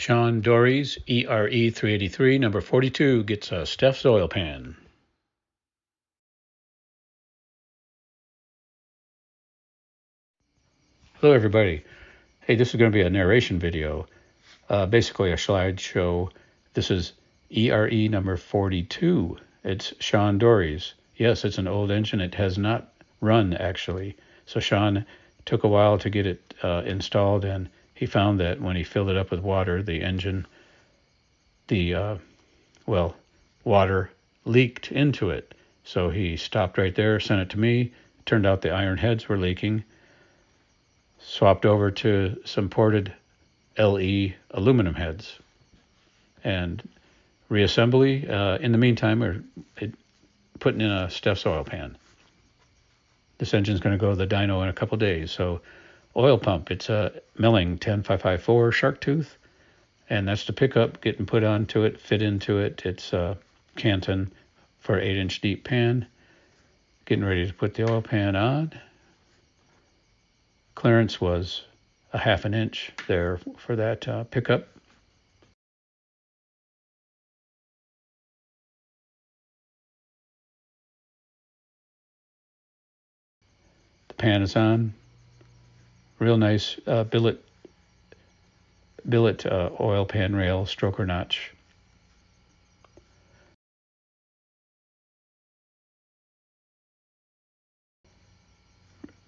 Sean Dory's ERE-383, number 42, gets a Steph's oil pan. Hello, everybody. Hey, this is going to be a narration video, basically a slideshow. This is ERE number 42. It's Sean Dory's. Yes, it's an old engine. It has not run, actually. So Sean took a while to get it installed, and he found that when he filled it up with water, the engine, water leaked into it. So he stopped right there, sent it to me. It turned out the iron heads were leaking. Swapped over to some ported LE aluminum heads. And reassembly, in the meantime, we're putting in a Steph's oil pan. This engine's going to go to the dyno in a couple days. So oil pump, it's a Milling 10554 shark tooth. And that's the pickup getting put onto it, fit into it. It's a Canton for 8-inch deep pan. Getting ready to put the oil pan on. Clearance was a 1/2 inch there for that pickup. The pan is on. Real nice billet oil pan rail stroker notch.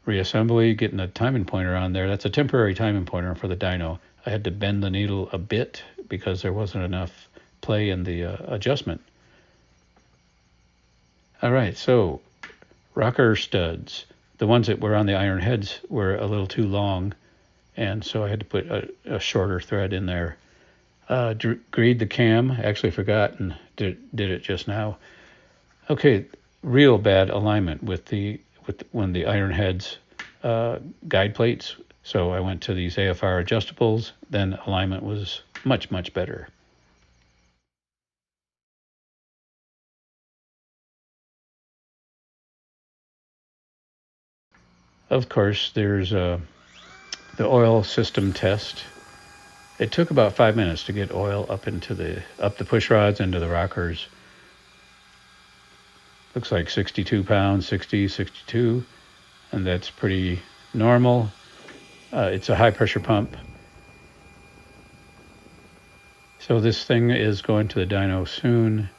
Reassembly, getting a timing pointer on there. That's a temporary timing pointer for the dyno. I had to bend the needle a bit because there wasn't enough play in the adjustment. All right, so rocker studs. The ones that were on the iron heads were a little too long, and so I had to put a shorter thread in there. Greed the cam. Actually forgot and did it just now. Okay, real bad alignment with when the iron heads guide plates. So I went to these AFR adjustables. Then alignment was much better. Of course, there's the oil system test. It took about 5 minutes to get oil up the push rods into the rockers. Looks like 62 pounds, 60, 62, and that's pretty normal. It's a high pressure pump. So this thing is going to the dyno soon.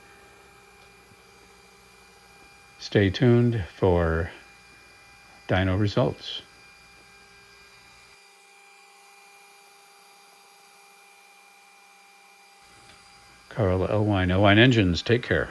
Stay tuned for dyno results. Carl Elwine Engines, take care.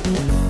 Mm-hmm.